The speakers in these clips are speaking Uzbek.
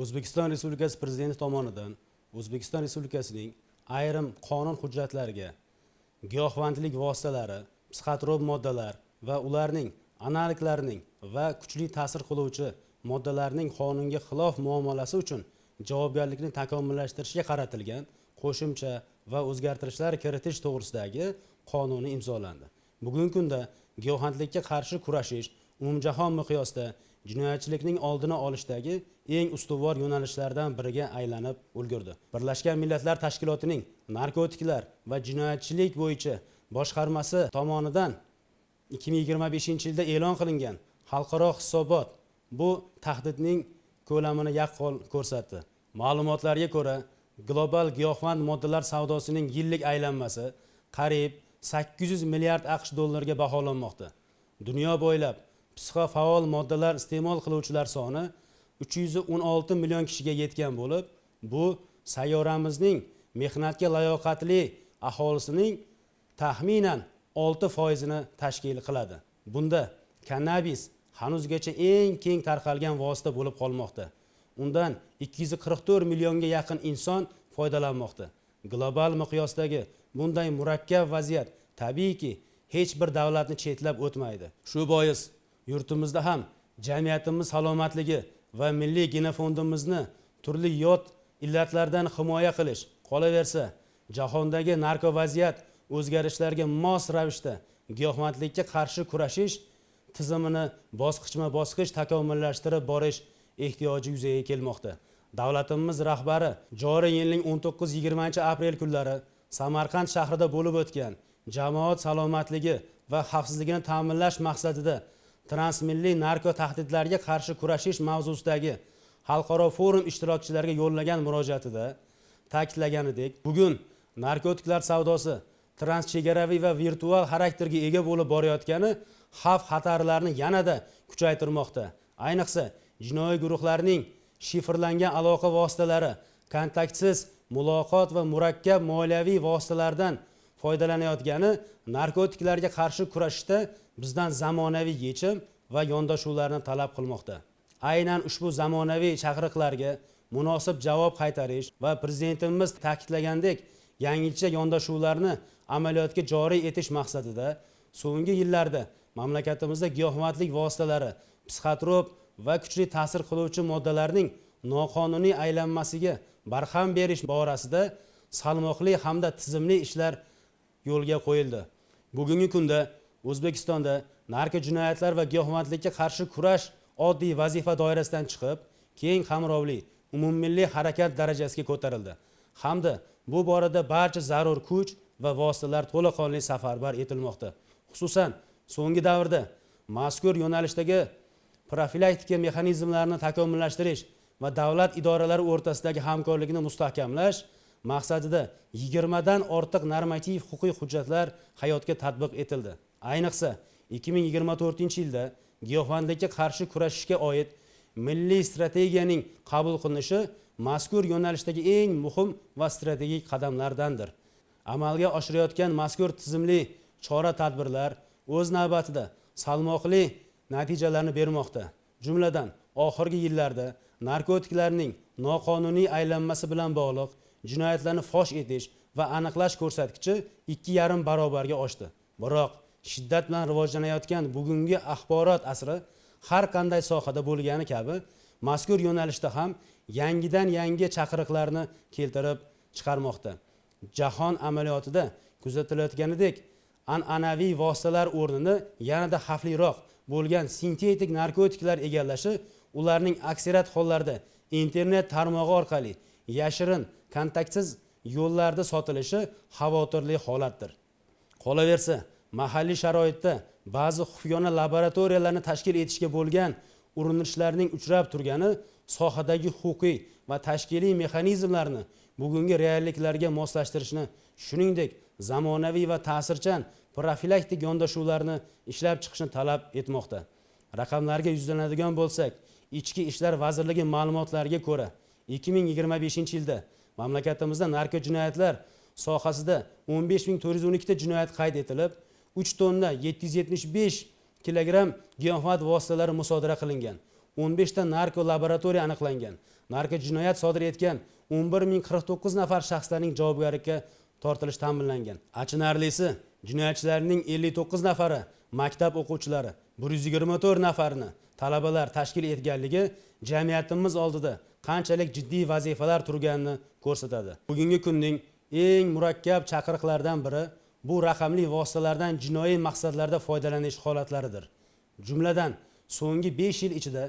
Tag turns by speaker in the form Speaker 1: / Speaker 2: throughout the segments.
Speaker 1: O'zbekiston Respublikasi Prezidenti tomonidan O'zbekiston Respublikasining ayrim qonun hujjatlariga giyohvandlik vositalari, psixotrop moddalar va ularning analoglarining va kuchli ta'sir qiluvchi moddalarning qonunga xilof muomalasi uchun javobgarlikni takomillashtirishga qaratilgan qo'shimcha va o'zgartirishlar kiritish to'g'risidagi qonuni imzolandi. Bugungi kunda giyohvandlikka qarshi kurashish umumjahon miqyosda jinoyatchilikning oldini olishdagi eng ustuvor yo'nalishlardan biriga aylanib ulgurdi. Birlashgan Millatlar Tashkilotining narkotiklar va jinoyatchilik bo'yicha boshqarmasi tomonidan 2025-yilda e'lon qilingan xalqaro hisobot bu tahdidning ko'lamini yaqqol ko'rsatdi. Ma'lumotlarga ko'ra, global giyohvand moddalar savdosining yillik aylanmasi qariyb 800 milliard AQSh dollariga baholanmoqda. Dunyo bo'ylab psixofaol moddalar iste'mol qiluvchilar soni 316 million kishiga yetgan bo'lib, bu sayyoramizning mehnatga layoqatli aholisining taxminan 6% tashkil qiladi. Bunda kannabis hanuzgacha eng keng tarqalgan vosita bo'lib qolmoqda. Undan 244 millionga yaqin inson foydalanmoqda. Global miqyosdagi bunday murakkab vaziyat tabiiyki hech bir davlatni chetlab o'tmaydi. Shu bois yurtimizda ham jamiyatimiz salomatligi va milliy genofondimizni turli yot illatlardan himoya qilish, qolaversa jahondagi narko vaziyat o'zgarishlarga mos ravishda giyohvandlikka qarshi kurashish tizimini bosqichma-bosqich takomillashtirib borish ehtiyoji yuzaga kelmoqda. Davlatimiz rahbari joriy yilning 19-20 aprel kunlari Samarqand shahrida bo'lib o'tgan jamoat salomatligi va xavfsizligini ta'minlash maqsadida transmilliy narko tahdidlarga qarshi kurashish mavzusidagi xalqaro forum ishtirokchilariga yo'llagan murojaatida ta'kidlaganidek, bugun narkotiklar savdosi transchegaraviy va virtual xarakterga ega bo'lib borayotgani xavf-xatarlarni yanada kuchaytirmoqda. Ayniqsa, jinoiy guruhlarning shifrlangan aloqa vositalari, kontaktsiz muloqot va murakkab moliyaviy vositalardan foydalanayotgani narkotiklarga qarshi kurashishda bizdan zamonaviy yechim va yondashuvlarni talab qilmoqda. Aynan ushbu zamonaviy chaqiriqlarga munosib javob qaytarish va prezidentimiz ta'kidlagandek yangicha yondashuvlarni amaliyotga joriy etish maqsadida so'nggi yillarda mamlakatimizda giyohvandlik vositalari, psixotrop va kuchli ta'sir qiluvchi moddalarning noqonuniy aylanmasiga barham berish borasida salmoqli hamda tizimli ishlar yo'lga qo'yildi. Bugungi kunda O'zbekistonda narko jinoyatlar va giyohvandlikka qarshi kurash oddiy vazifa doirasidan chiqib, keng qamrovli umummilliy harakat darajasiga ko'tarildi. Hamda bu borada barcha zarur kuch va vositalar to'laqonli safarbar etilmoqda. Xususan, so'nggi davrda mazkur yo'nalishdagi profilaktika mexanizmlarini takomillashtirish va davlat idoralari o'rtasidagi hamkorlikni mustahkamlash maqsadida 20 dan ortiq normativ huquqiy hujjatlar hayotga tatbiq etildi. Ayniqsa, 2024-yilda giyohvandlikka qarshi kurashishga oid milliy strategiyaning qabul qilinishi mazkur yo'nalishdagi eng muhim va strategik qadamlardandir. Amalga oshirayotgan mazkur tizimli chora-tadbirlar o'z navbatida salmoqli natijalarni bermoqda. Jumladan, oxirgi yillarda narkotiklarning noqonuniy aylanmasi bilan bog'liq jinoyatlarni fosh etish va aniqlash ko'rsatkichi 2,5 barobarga oshdi. Biroq shiddat bilan rivojlanayotgan bugungi axborot asri har qanday sohada bo'lgani kabi mazkur yo'nalishda ham yangi chaqiriqlarni keltirib chiqarmoqda. Jahon amaliyotida kuzatilayotganidek, an'anaviy vositalar o'rnini yanada xavfliroq bo'lgan sintetik narkotiklar egallashi, ularning aksariyat hollarda internet tarmog'i orqali yashirin kontaktsiz yo'llarda sotilishi xavotirli holatdir. Qolaversa, mahalliy sharoitda ba'zi xufiyona laboratoriyalarni tashkil etishga bo'lgan urinishlarning uchrab turgani sohadagi huquqiy va tashkiliy mexanizmlarni bugungi realliklarga moslashtirishni, shuningdek, zamonaviy va ta'sirchan profilaktik yondashuvlarni ishlab chiqishni talab etmoqda. Raqamlarga yuzlanadigan bo'lsak, Ichki ishlar vazirligi ma'lumotlariga ko'ra, 2025-yilda mamlakatimizda narko jinoyatlar sohasida 15.412 ta jinoyat qayd etilib, 3 tonna 775 kilogramm giyohvand vositalari musodara qilingan. 15 ta narko laboratoriya aniqlangan. Narko jinoyat sodir etgan 11.049 nafar shaxslarning javobgarlikka tortilishi ta'minlangan. Achinarlisi, jinoyatchilarning 59 nafari maktab o'quvchilari, 124 nafarini talabalar tashkil etganligi jamiyatimiz oldida qanchalik jiddiy vazifalar turganini ko'rsatadi. Bugungi kunning eng murakkab chaqiriqlaridan biri bu raqamli vositalardan jinoiy maqsadlarda foydalanish holatlaridir. Jumladan, so'nggi 5 yil ichida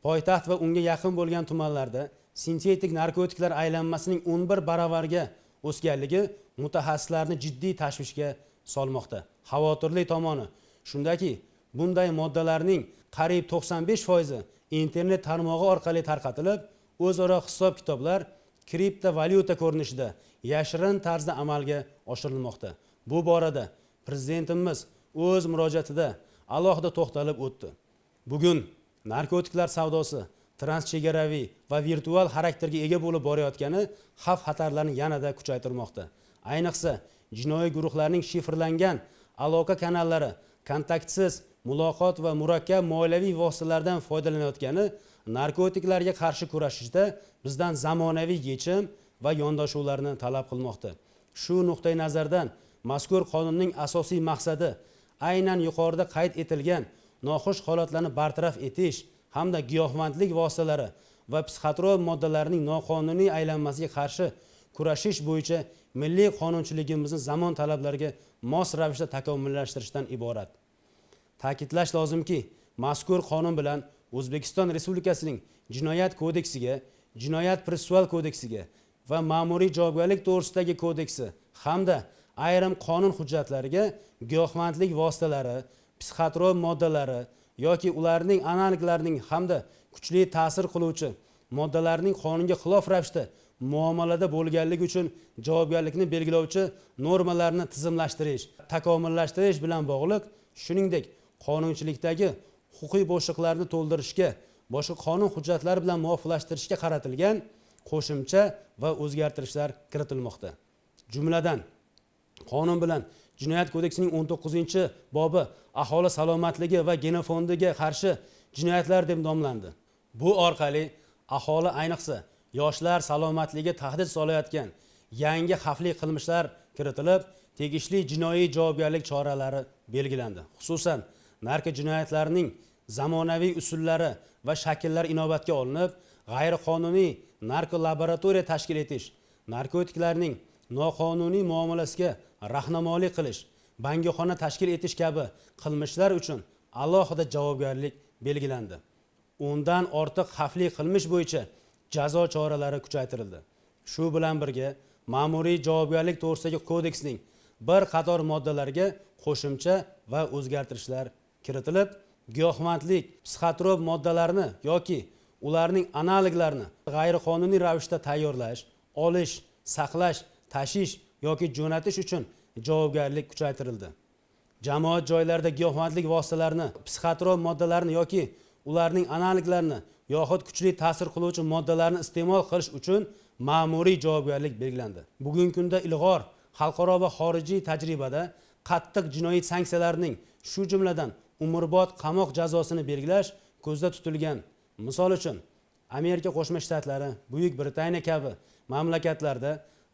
Speaker 1: poytaxt va unga yaqin bo'lgan tumanlarda sintetik narkotiklar aylanmasining 11 baravarga o'sganligi mutaxassislarni jiddiy tashvishga solmoqda. Xavotirli tomoni shundaki, bunday moddalarning qariyb 95% internet tarmog'i orqali tarqatilib, o'zaro hisob-kitoblar kriptovalyuta ko'rinishida yashirin tarzda amalga oshirilmoqda. Bu borada prezidentimiz o'z murojaatida alohida to'xtalib o'tdi. Bugun narkotiklar savdosi transchegaraviy va virtual xarakterga ega bo'lib borayotgani xavf-xatarlarni yanada kuchaytirmoqda. Ayniqsa, jinoiy guruhlarning shifrlangan aloqa kanallari kontaktsiz muloqot va murakkab moliyaviy vositalardan foydalanayotgani narkotiklarga qarshi kurashishda bizdan zamonaviy yechim va yondashuvlarni talab qilmoqda. Shu nuqtai nazardan mazkur qonunning asosiy maqsadi aynan yuqorida qayd etilgan noxush holatlarni bartaraf etish hamda giyohvandlik vositalari va psixotrop moddalarning noqonuniy aylanmasiga qarshi kurashish bo'yicha milliy qonunchiligimizni zamon talablariga mos ravishda takomillashtirishdan iborat. Ta'kidlash lozimki, mazkur qonun bilan O'zbekiston Respublikasining Jinoyat kodeksiga, Jinoyat protsessual kodeksiga va Ma'muriy javobgarlik to'g'risidagi kodeksi hamda ayrim qonun hujjatlariga giyohvandlik vositalari, psixotrop moddalari yoki ularning analoglarining hamda kuchli ta'sir qiluvchi moddalarning qonunga xilof ravishda muomalada bo'lganligi uchun javobgarlikni belgilovchi normalarni tizimlashtirish, takomillashtirish bilan bog'liq, shuningdek, qonunchilikdagi huquqiy bo'shliqlarni to'ldirishga, boshqa qonun hujjatlari bilan muvofiqlashtirishga qaratilgan qo'shimcha va o'zgartirishlar kiritilmoqda. Jumladan, qonun bilan Jinoyat kodeksining 19-bobi aholi salomatligi va genofondiga qarshi jinoyatlar deb nomlandi. Bu orqali aholi, ayniqsa yoshlar salomatligiga tahdid solayotgan yangi xavfli qilmishlar kiritilib, tegishli jinoiy javobgarlik choralari belgilandi. Xususan, narko jinoyatlarining zamonaviy usullari va shakllari inobatga olinib, g'ayriqonuniy narko laboratoriya tashkil etish, narkotiklarning noqonuniy muomalasiga rahnamolik qilish, bangixona tashkil etish kabi qilmishlar uchun alohida javobgarlik belgilandi. Undan ortiq xavfli qilmish bo'yicha jazo choralari kuchaytirildi. Shu bilan birga Ma'muriy javobgarlik to'g'risidagi kodeksning bir qator moddalariga qo'shimcha va o'zgartirishlar kiritilib, giyohvandlik, psixotrop moddalarni yoki ularning analoglarini g'ayriqonuniy ravishda tayyorlash, olish, saqlash, tashish yoki jo'natish uchun javobgarlik kuchaytirildi. Jamoat joylarida giyohvandlik vositalarini, psixotrop moddalarni yoki ularning analoglarini yoxud kuchli ta'sir qiluvchi moddalarni iste'mol qilish uchun ma'muriy javobgarlik belgilandi. Bugungi kunda ilg'or xalqaro va xorijiy tajribada qattiq jinoiy sanksiyalarning, shu jumladan umrbod qamoq jazosini belgilash ko'zda tutilgan. Misol uchun, Amerika Qo'shma Shtatlari, Buyuk Britaniya kabi mamlakatlarda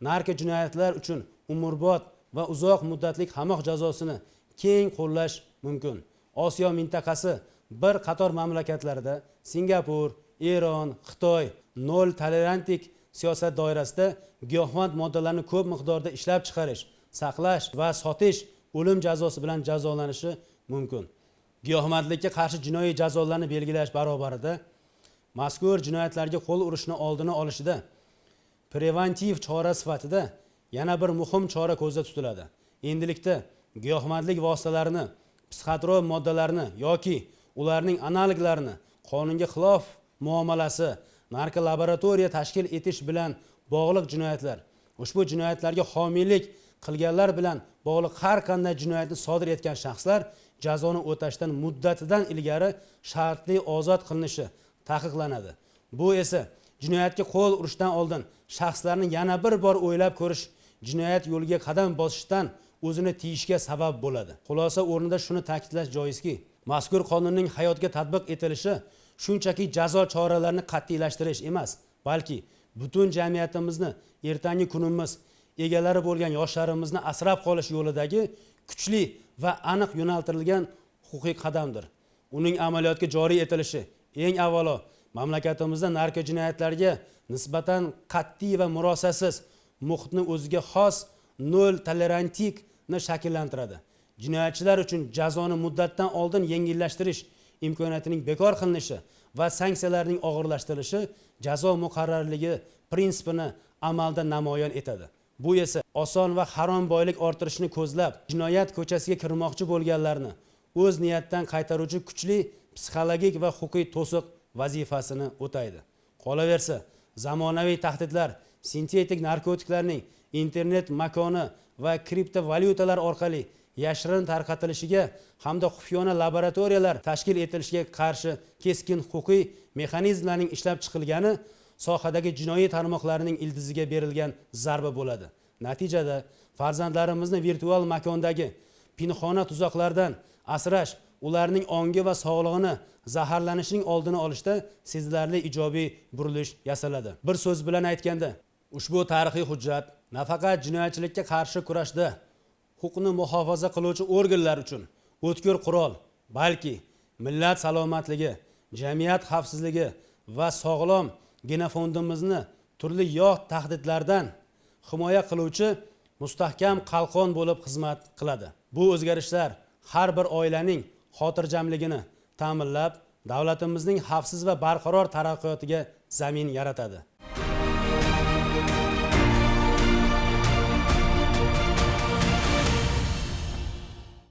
Speaker 1: narko jinoyatlar uchun umrbod va uzoq muddatli qamoq jazosini keng qo'llash mumkin. Osiyo mintaqasi bir qator mamlakatlarda Singapur, Eron, Xitoy nol tolerantlik siyosat doirasida giyohvand moddalarni ko'p miqdorda ishlab chiqarish, saqlash va sotish o'lim jazosi bilan jazolanishi mumkin. Giyohvandlikka qarshi jinoiy jazolarni belgilash barobarida mazkur jinoyatlarga qo'l urishni oldini olishda preventiv chora sifatida yana bir muhim chora ko'zda tutiladi. Endilikda giyohvandlik vositalarini, psixotrop moddalarni yoki ularning analoglarini qonunga xilof muomalasi, narko laboratoriya tashkil etish bilan bog'liq jinoyatlar, ushbu jinoyatlarga homiylik qilganlar bilan bog'liq har qanday jinoyatni sodir etgan shaxslar jazoni o'tashdan muddatidan ilgari shartli ozod qilinishi taqiqlanadi. Bu esa jinoyatga qo'l urishdan oldin shaxslarni yana bir bor o'ylab ko'rish, jinoyat yo'liga qadam bosishdan o'zini tiyishga sabab bo'ladi. Xulosa o'rnida shuni ta'kidlash joizki, mazkur qonunning hayotga tatbiq etilishi shunchaki jazo choralarini qat'iylashtirish emas, balki butun jamiyatimizni ertangi kunimiz egalari bo'lgan yoshlarimizni asrab qolish yo'lidagi kuchli va aniq yo'naltirilgan huquqiy qadamdir. Uning amaliyotga joriy etilishi eng avvalo mamlakatimizda narko jinoyatlarga nisbatan qat'iy va murosasiz muhitni o'ziga xos nol tolerantikni shakllantiradi. Jinoyatchilar uchun jazoni muddatdan oldin yengillashtirish imkoniyatining bekor qilinishi va sanksiyalarning og'irlashtirilishi jazo muqarrarligi prinsipini amalda namoyon etadi. Bu esa oson va harom boylik orttirishni ko'zlab, jinoyat ko'chasiga kirmoqchi bo'lganlarni o'z niyatdan qaytaruvchi kuchli psixologik va huquqiy to'siq vazifasini o'taydi. Qolaversa, zamonaviy tahdidlar sintetik narkotiklarning internet makoni va kriptovalyutalar orqali yashirin tarqatilishiga hamda xufiyona laboratoriyalar tashkil etilishiga qarshi keskin huquqiy mexanizmlarning ishlab chiqilgani sohadagi jinoiy tarmoqlarning ildiziga berilgan zarba bo'ladi. Natijada farzandlarimizni virtual makondagi pinhona tuzoqlardan asrash, ularning ongi va sog'lig'ini zaharlanishining oldini olishda sezilarli ijobiy burilish yasaladi. Bir so'z bilan aytganda, ushbu tarixiy hujjat nafaqat jinoyatchilikka qarshi kurashda huquqni muhofaza qiluvchi organlar uchun o'tkir qurol, balki millat salomatligi, jamiyat xavfsizligi va sog'lom genofondimizni turli yot tahdidlardan himoya qiluvchi mustahkam qalqon bo'lib xizmat qiladi. Bu o'zgarishlar har bir oilaning xotirjamligini ta'minlab, davlatimizning xavfsiz va barqaror taraqqiyotiga zamin yaratadi.